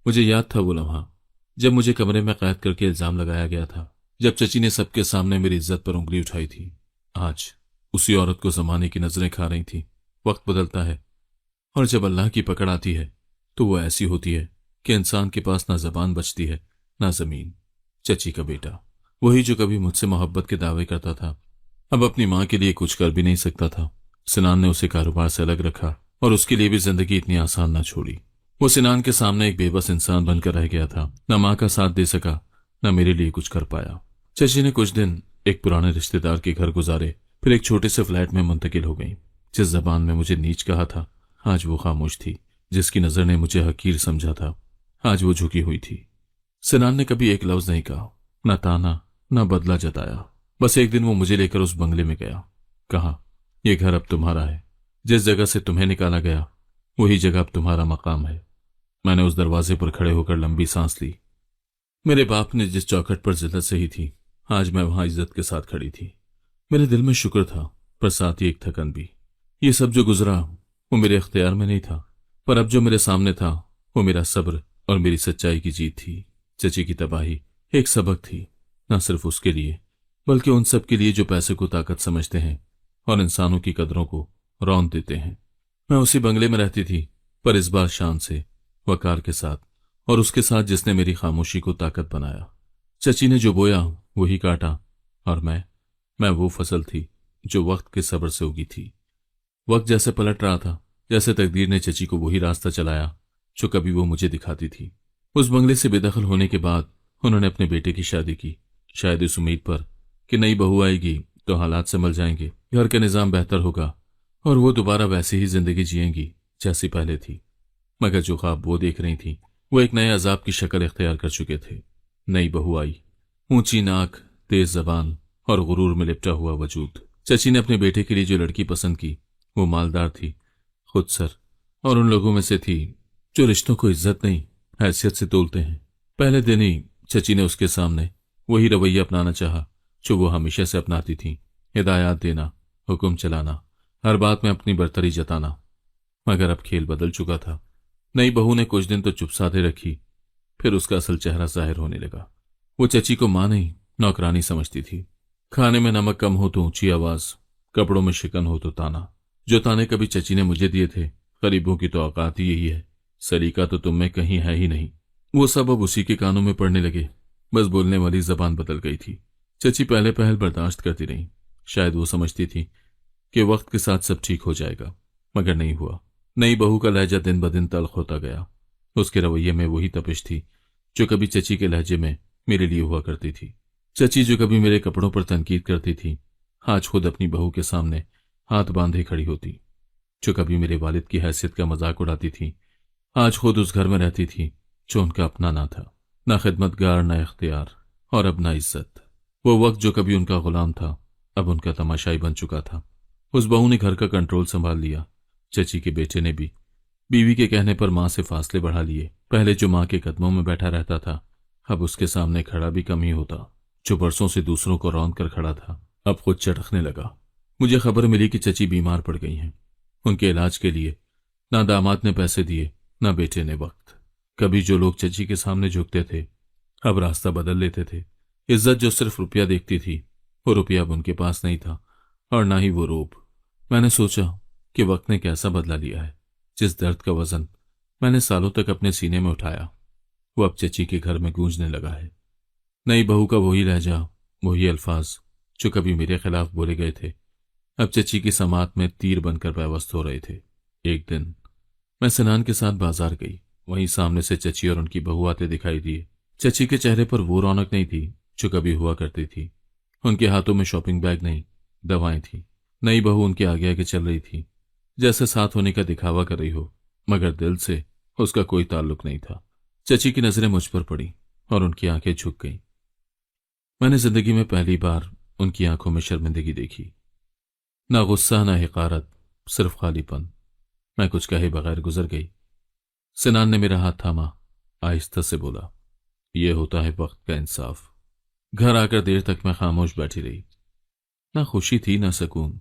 A: मुझे याद था वो लम्हा जब मुझे कमरे में कैद करके इल्जाम लगाया गया था, जब चची ने सबके सामने मेरी इज्जत पर उंगली उठाई थी। आज उसी औरत को जमाने की नजरें खा रही थी। वक्त बदलता है, और जब अल्लाह की पकड़ आती है तो वो ऐसी होती है कि इंसान के पास ना जबान बचती है, ना जमीन। चची का बेटा, वही जो कभी मुझसे मोहब्बत के दावे करता था, अब अपनी मां के लिए कुछ कर भी नहीं सकता था। सिनान ने उसे कारोबार से अलग रखा और उसके लिए भी जिंदगी इतनी आसान ना छोड़ी। वो सिनान के सामने एक बेबस इंसान बनकर रह गया था। न मां का साथ दे सका, न मेरे लिए कुछ कर पाया। चची ने कुछ दिन एक पुराने रिश्तेदार के घर गुजारे, फिर एक छोटे से फ्लैट में मुंतकिल हो गई। जिस जबान में मुझे नीच कहा था, आज वो खामोश थी। जिसकी नजर ने मुझे हकीर समझा था, आज वो झुकी हुई थी। सिनान ने कभी एक लफ्ज नहीं कहा, न ताना, न बदला जताया। बस एक दिन वो मुझे लेकर उस बंगले में गया। कहा, यह घर अब तुम्हारा है। जिस जगह से तुम्हें निकाला गया वही जगह अब तुम्हारा मकाम है। मैंने उस दरवाजे पर खड़े होकर लंबी सांस ली। मेरे बाप ने जिस चौखट पर जिल्लत सही थी, आज मैं वहां इज्जत के साथ खड़ी थी। मेरे दिल में शुक्र था, पर साथ ही एक थकन भी। ये सब जो गुजरा वो मेरे इख्तियार में नहीं था, पर अब जो मेरे सामने था वो मेरा सब्र और मेरी सच्चाई की जीत थी। चची की तबाही एक सबक थी, न सिर्फ उसके लिए बल्कि उन सब के लिए जो पैसे को ताकत समझते हैं और इंसानों की कदरों को रौंद देते हैं। मैं उसी बंगले में रहती थी, पर इस बार शान से, वकार के साथ, और उसके साथ जिसने मेरी खामोशी को ताकत बनाया। चची ने जो बोया वही काटा, और मैं वो फसल थी जो वक्त के सब्र से उगी थी। वक्त जैसे पलट रहा था, जैसे तकदीर ने चची को वही रास्ता चलाया जो कभी वो मुझे दिखाती थी। उस बंगले से बेदखल होने के बाद उन्होंने अपने बेटे की शादी की, शायद इस उम्मीद पर कि नई बहू आएगी तो हालात संभल जाएंगे, घर का निजाम बेहतर होगा और वो दोबारा वैसी ही जिंदगी जिएंगी जैसी पहले थी। मगर जो ख्वाब वो देख रही थी वो एक नए अजाब की शक्ल इख्तियार कर चुके थे। नई बहू आई, ऊंची नाक, तेज जबान और गुरूर में लिपटा हुआ वजूद। चची ने अपने बेटे के लिए जो लड़की पसंद की वो मालदार थी, खुदसर और उन लोगों में से थी जो रिश्तों को इज्जत नहीं हैसियत से तोलते हैं। पहले दिन ही चची ने उसके सामने वही रवैया अपनाना चाहा जो वो हमेशा से अपनाती थी, हिदायत देना, हुक्म चलाना, हर बात में अपनी बरतरी जताना। मगर अब खेल बदल चुका था। नई बहू ने कुछ दिन तो चुप साधे रखी, फिर उसका असल चेहरा जाहिर होने लगा। वो चची को मां नहीं नौकरानी समझती थी। खाने में नमक कम हो तो ऊंची आवाज, कपड़ों में शिकन हो तो ताना। जो ताने कभी चची ने मुझे दिए थे, गरीबों की तो औकात ही यही है, सलीका तो तुम में कहीं है ही नहीं, वो सब अब उसी के कानों में पड़ने लगे। बस बोलने वाली जबान बदल गई थी। चची पहले पहल बर्दाश्त करती रही, शायद वो समझती थी कि वक्त के साथ सब ठीक हो जाएगा, मगर नहीं हुआ। नई बहू का लहजा दिन ब दिन तल्ख होता गया। उसके रवैये में वही तपिश थी जो कभी चची के लहजे में मेरे लिए हुआ करती थी। चची जो कभी मेरे कपड़ों पर तनकीद करती थी, आज खुद अपनी बहू के सामने हाथ बांधे खड़ी होती। जो कभी मेरे वालिद की हैसियत का मजाक उड़ाती थी, आज खुद उस घर में रहती थी जो उनका अपना ना था, ना खिदमतगार, ना इख्तियार और अब ना इज्जत। वो वक्त जो कभी उनका गुलाम था, अब उनका तमाशाई बन चुका था। उस बहू ने घर का कंट्रोल संभाल लिया। चची के बेटे ने भी बीवी के कहने पर मां से फासले बढ़ा लिए। पहले जो मां के कदमों में बैठा रहता था, अब उसके सामने खड़ा भी कम ही होता। जो बरसों से दूसरों को रौंद कर खड़ा था, अब खुद चटकने लगा। मुझे खबर मिली कि चची बीमार पड़ गई हैं। उनके इलाज के लिए ना दामाद ने पैसे दिए, ना बेटे ने वक्त। कभी जो लोग चची के सामने झुकते थे, अब रास्ता बदल लेते थे। इज्जत जो सिर्फ रुपया देखती थी, वो रुपया अब उनके पास नहीं था, और ना ही वो रोब। मैंने सोचा कि वक्त ने कैसा बदला लिया है। जिस दर्द का वजन मैंने सालों तक अपने सीने में उठाया, वो अब चची के घर में गूंजने लगा है। नई बहू का वही लहजा, वही अल्फाज जो कभी मेरे खिलाफ बोले गए थे, अब चची की समात में तीर बनकर व्यवस्थ हो रहे थे। एक दिन मैं सिनान के साथ बाजार गई। वहीं सामने से चची और उनकी बहू आते दिखाई दिए। चची के चेहरे पर वो रौनक नहीं थी जो कभी हुआ करती थी। उनके हाथों में शॉपिंग बैग नहीं, दवाएं थी। नई बहू उनके आगे आगे चल रही थी, जैसे साथ होने का दिखावा कर रही हो, मगर दिल से उसका कोई ताल्लुक नहीं था। चची की नजरें मुझ पर पड़ी और उनकी आंखें झुक गईं। मैंने जिंदगी में पहली बार उनकी आंखों में शर्मिंदगी देखी। ना गुस्सा, ना हिकारत, सिर्फ खालीपन। मैं कुछ कहे बगैर गुजर गई। सिनान ने मेरा हाथ थामा, आहिस्ता से बोला, यह होता है वक्त का इंसाफ। घर आकर देर तक मैं खामोश बैठी रही। ना खुशी थी, ना सुकून,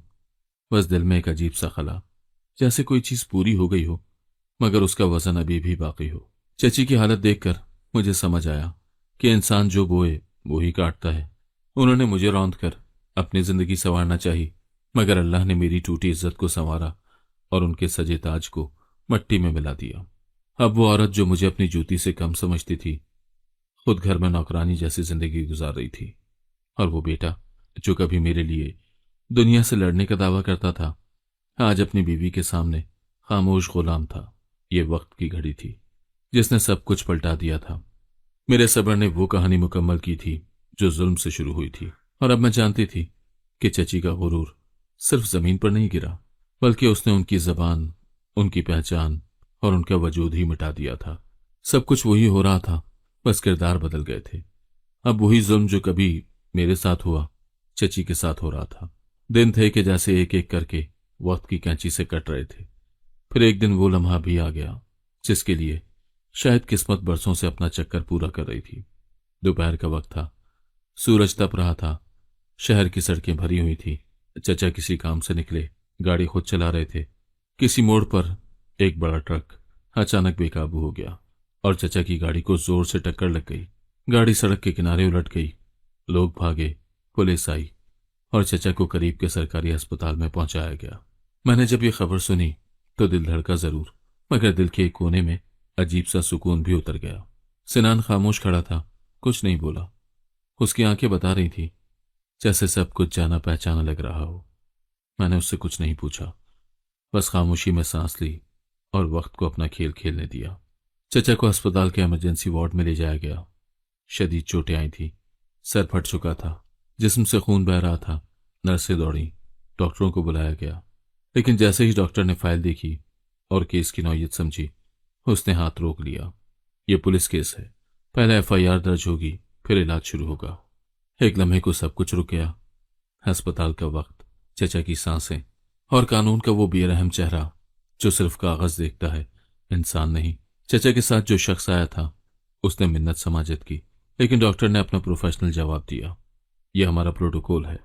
A: बस दिल में एक अजीब सा खला, जैसे कोई चीज पूरी हो गई हो मगर उसका वजन अभी भी बाकी हो। चची की हालत देखकर मुझे समझ आया कि इंसान जो बोए वो ही काटता है। उन्होंने मुझे रौंद कर अपनी जिंदगी संवारना चाहिए, मगर अल्लाह ने मेरी टूटी इज्जत को संवारा और उनके सजे ताज को मट्टी में मिला दिया। अब वो औरत जो मुझे अपनी जूती से कम समझती थी, खुद घर में नौकरानी जैसी जिंदगी गुजार रही थी। और वो बेटा जो कभी मेरे लिए दुनिया से लड़ने का दावा करता था, आज अपनी बीवी के सामने खामोश गुलाम था। ये वक्त की घड़ी थी जिसने सब कुछ पलटा दिया था। मेरे सब्र ने वो कहानी मुकम्मल की थी जो जुल्म से शुरू हुई थी, और अब मैं जानती थी कि चची का गुरूर सिर्फ जमीन पर नहीं गिरा, बल्कि उसने उनकी जबान, उनकी पहचान और उनका वजूद ही मिटा दिया था। सब कुछ वही हो रहा था, बस किरदार बदल गए थे। अब वही जुल्म जो कभी मेरे साथ हुआ, चची के साथ हो रहा था। दिन थे कि जैसे एक एक करके वक्त की कैंची से कट रहे थे। फिर एक दिन वो लम्हा भी आ गया जिसके लिए शायद किस्मत बरसों से अपना चक्कर पूरा कर रही थी। दोपहर का वक्त था, सूरज तप रहा था, शहर की सड़कें भरी हुई थी। चचा किसी काम से निकले, गाड़ी खुद चला रहे थे। किसी मोड़ पर एक बड़ा ट्रक अचानक बेकाबू हो गया और चचा की गाड़ी को जोर से टक्कर लग गई। गाड़ी सड़क के किनारे उलट गई। लोग भागे, पुलिस आई और चचा को करीब के सरकारी अस्पताल में पहुंचाया गया। मैंने जब ये खबर सुनी तो दिल धड़का जरूर, मगर दिल के एक कोने में अजीब सा सुकून भी उतर गया। सिनान खामोश खड़ा था, कुछ नहीं बोला। उसकी आंखें बता रही थी जैसे सब कुछ जाना पहचाना लग रहा हो। मैंने उससे कुछ नहीं पूछा, बस खामोशी में सांस ली और वक्त को अपना खेल खेलने दिया। चचा को अस्पताल के इमरजेंसी वार्ड में ले जाया गया। शदीद चोटें आई थी, सर फट चुका था, जिस्म से खून बह रहा था। नर्सें दौड़ी, डॉक्टरों को बुलाया गया, लेकिन जैसे ही डॉक्टर ने फाइल देखी और केस की नौयत समझी, उसने हाथ रोक लिया। यह पुलिस केस है, पहले FIR दर्ज होगी, फिर इलाज शुरू होगा। एक लम्हे को सब कुछ रुक गया। अस्पताल का वक्त, चचा की सांसें और कानून का वो बेरहम चेहरा जो सिर्फ कागज देखता है, इंसान नहीं। चचा के साथ जो शख्स आया था उसने मिन्नत समाजत की, लेकिन डॉक्टर ने अपना प्रोफेशनल जवाब दिया, यह हमारा प्रोटोकॉल है,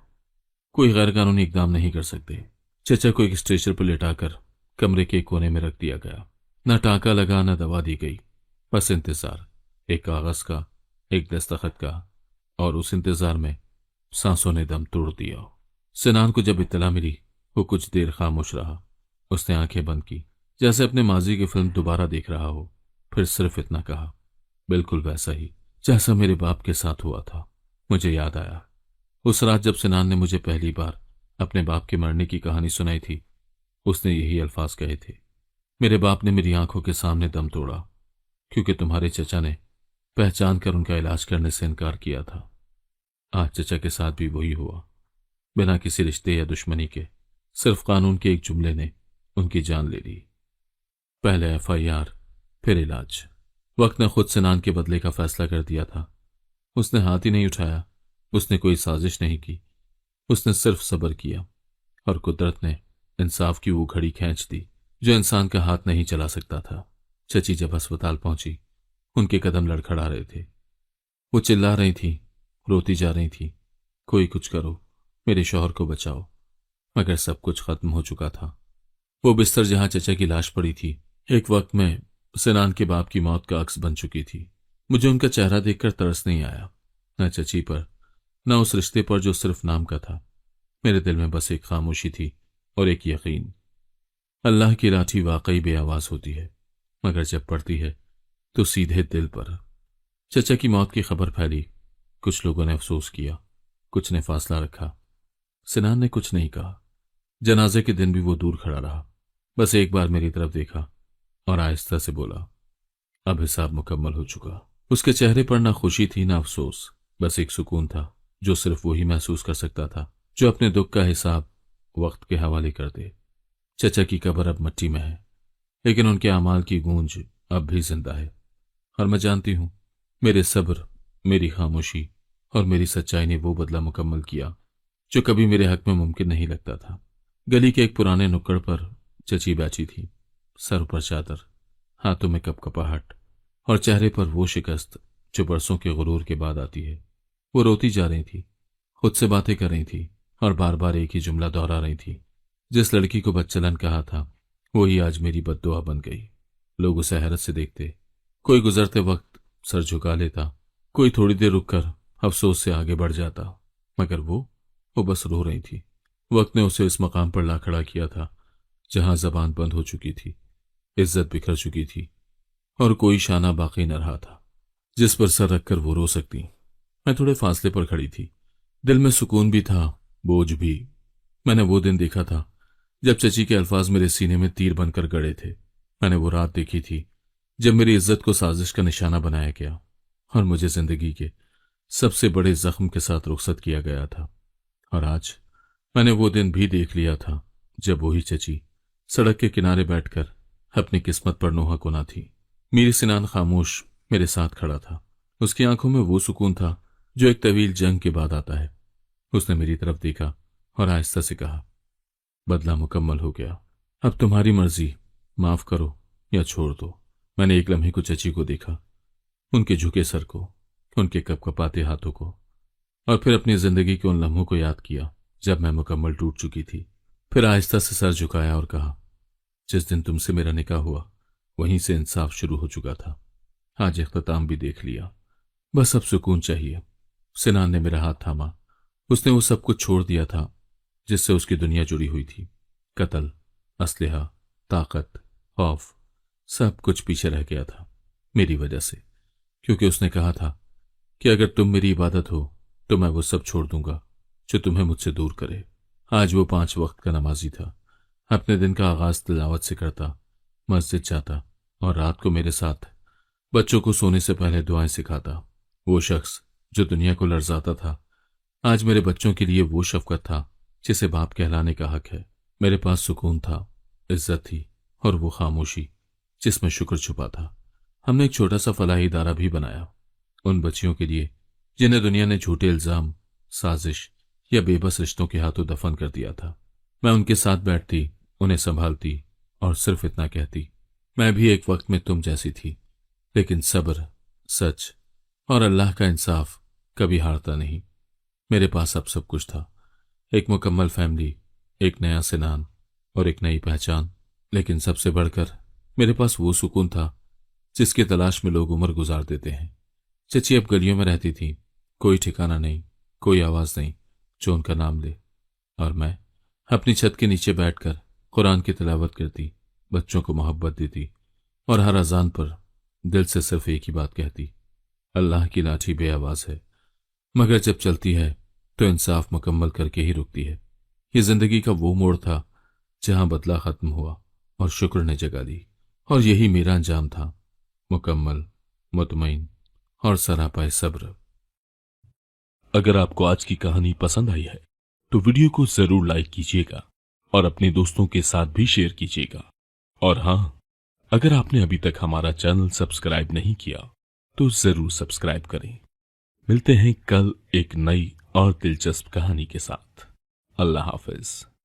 A: कोई गैर कानूनी इकदाम नहीं कर सकते। चचा को एक स्ट्रेचर पर लेटाकर कमरे के कोने में रख दिया गया। न टाँका लगा, न दवा दी गई, बस इंतजार, एक कागज का, एक दस्तखत का, और उस इंतजार में सांसों ने दम तोड़ दिया। सिनान को जब इत्तला मिली, वो कुछ देर खामोश रहा। उसने आंखें बंद की, जैसे अपने माजी की फिल्म दोबारा देख रहा हो। फिर सिर्फ इतना कहा, बिल्कुल वैसा ही जैसा मेरे बाप के साथ हुआ था। मुझे याद आया उस रात जब सिनान ने मुझे पहली बार अपने बाप के मरने की कहानी सुनाई थी। उसने यही अल्फाज कहे थे, मेरे बाप ने मेरी आंखों के सामने दम तोड़ा क्योंकि तुम्हारे चचा ने पहचान कर उनका इलाज करने से इनकार किया था। आज चचा के साथ भी वही हुआ, बिना किसी रिश्ते या दुश्मनी के, सिर्फ कानून के एक जुमले ने उनकी जान ले ली। पहले FIR, फिर इलाज। वक्त ने खुद सिनान के बदले का फैसला कर दिया था। उसने हाथ ही नहीं उठाया, उसने कोई साजिश नहीं की, उसने सिर्फ सब्र किया, और कुदरत ने इंसाफ की वो घड़ी खींच दी जो इंसान का हाथ नहीं चला सकता था। चची जब अस्पताल पहुंची, उनके कदम लड़खड़ा रहे थे। वो चिल्ला रही थी, रोती जा रही थी, कोई कुछ करो, मेरे शौहर को बचाओ। मगर सब कुछ खत्म हो चुका था। वो बिस्तर जहां चचा की लाश पड़ी थी, एक वक्त में सिनान के बाप की मौत का अक्स बन चुकी थी। मुझे उनका चेहरा देखकर तरस नहीं आया, न चची पर, न उस रिश्ते पर जो सिर्फ नाम का था। मेरे दिल में बस एक खामोशी थी और एक यकीन, अल्लाह की लाठी वाकई बेआवाज होती है, मगर जब पड़ती है तो सीधे दिल पर। चचा की मौत की खबर फैली, कुछ लोगों ने अफसोस किया, कुछ ने फासला रखा। सिनान ने कुछ नहीं कहा। जनाजे के दिन भी वो दूर खड़ा रहा, बस एक बार मेरी तरफ देखा और आहिस्ता से बोला, अब हिसाब मुकम्मल हो चुका। उसके चेहरे पर ना खुशी थी ना अफसोस, बस एक सुकून था जो सिर्फ वही महसूस कर सकता था जो अपने दुख का हिसाब वक्त के हवाले कर दे। चचा की कब्र अब मिट्टी में है, लेकिन उनके अमाल की गूंज अब भी जिंदा है। और मैं जानती हूं, मेरे सब्र, मेरी खामोशी और मेरी सच्चाई ने वो बदला मुकम्मल किया जो कभी मेरे हक में मुमकिन नहीं लगता था। गली के एक पुराने नुक्कड़ पर चची बैठी थी, सर पर चादर, हाथों में कपकपाहट और चेहरे पर वो शिकस्त जो बरसों के गुरूर के बाद आती है। वो रोती जा रही थी, खुद से बातें कर रही थी और बार बार एक ही जुमला दोहरा रही थी। जिस लड़की को बदचलन कहा था, वही आज मेरी बद्दुआ बन गई। लोग उसे हैरत से देखते, कोई गुजरते वक्त सर झुका लेता, कोई थोड़ी देर रुककर अफसोस से आगे बढ़ जाता, मगर वो बस रो रही थी। वक्त ने उसे इस मकाम पर ला खड़ा किया था जहां जबान बंद हो चुकी थी, इज्जत बिखर चुकी थी और कोई शाना बाकी न रहा था जिस पर सर रखकर वो रो सकती। मैं थोड़े फासले पर खड़ी थी, दिल में सुकून भी था, बोझ भी। मैंने वो दिन देखा था जब चची के अल्फाज मेरे सीने में तीर बनकर गड़े थे। मैंने वो रात देखी थी जब मेरी इज्जत को साजिश का निशाना बनाया गया और मुझे जिंदगी के सबसे बड़े जख्म के साथ रुखसत किया गया था। और आज मैंने वो दिन भी देख लिया था जब वही चची सड़क के किनारे बैठकर अपनी किस्मत पर नोहा कुना थी। मेरी सिनान खामोश मेरे साथ खड़ा था, उसकी आंखों में वो सुकून था जो एक तवील जंग के बाद आता है। उसने मेरी तरफ देखा और आहिस्ता से कहा, बदला मुकम्मल हो गया, अब तुम्हारी मर्जी, माफ करो या छोड़ दो। मैंने एक लम्हे को चची को देखा, उनके झुके सर को, उनके कपकपाते हाथों को, और फिर अपनी जिंदगी के उन लम्हों को याद किया जब मैं मुकम्मल टूट चुकी थी। फिर आहिस्ता से सर झुकाया और कहा, जिस दिन तुमसे मेरा निकाह हुआ वहीं से इंसाफ शुरू हो चुका था, आज इख्तिताम भी देख लिया, बस अब सुकून चाहिए। सिनान ने मेरा हाथ थामा। उसने वो सब कुछ छोड़ दिया था जिससे उसकी दुनिया जुड़ी हुई थी। कत्ल, असलहा, ताकत, खौफ, सब कुछ पीछे रह गया था मेरी वजह से, क्योंकि उसने कहा था कि अगर तुम मेरी इबादत हो तो मैं वो सब छोड़ दूंगा जो तुम्हें मुझसे दूर करे। आज वो 5 वक्त का नमाजी था, अपने दिन का आगाज तिलावत से करता, मस्जिद जाता और रात को मेरे साथ बच्चों को सोने से पहले दुआएं सिखाता। वो शख्स जो दुनिया को लर्जाता था, आज मेरे बच्चों के लिए वो शफकत था जिसे बाप कहलाने का हक है। मेरे पास सुकून था, इज्जत थी और वो खामोशी जिसमें शुक्र छुपा था। हमने एक छोटा सा फलाही इदारा भी बनाया, उन बच्चियों के लिए जिन्हें दुनिया ने झूठे इल्जाम, साजिश या बेबस रिश्तों के हाथों दफन कर दिया था। मैं उनके साथ बैठती, उन्हें संभालती और सिर्फ इतना कहती, मैं भी एक वक्त में तुम जैसी थी, लेकिन सब्र, सच और अल्लाह का इंसाफ कभी हारता नहीं। मेरे पास अब सब कुछ था, एक मुकम्मल फैमिली, एक नया सिनान और एक नई पहचान। लेकिन सबसे बढ़कर मेरे पास वो सुकून था जिसकी तलाश में लोग उम्र गुजार देते हैं। चची अब गलियों में रहती थी, कोई ठिकाना नहीं, कोई आवाज नहीं जो उनका नाम ले। और मैं अपनी छत के नीचे बैठकर कुरान की तिलावत करती, बच्चों को मोहब्बत देती और हर अजान पर दिल से सिर्फ एक ही बात कहती, अल्लाह की लाठी बेआवाज है, मगर जब चलती है तो इंसाफ मुकम्मल करके ही रुकती है। ये जिंदगी का वो मोड़ था जहां बदला खत्म हुआ और शुक्र ने जगह दी, और यही मेरा अंजाम था, मुकम्मल, मुतमईन और सरापाए सब्र।
B: अगर आपको आज की कहानी पसंद आई है तो वीडियो को जरूर लाइक कीजिएगा और अपने दोस्तों के साथ भी शेयर कीजिएगा। और हाँ, अगर आपने अभी तक हमारा चैनल सब्सक्राइब नहीं किया तो जरूर सब्सक्राइब करें। मिलते हैं कल एक नई और दिलचस्प कहानी के साथ। अल्लाह हाफिज।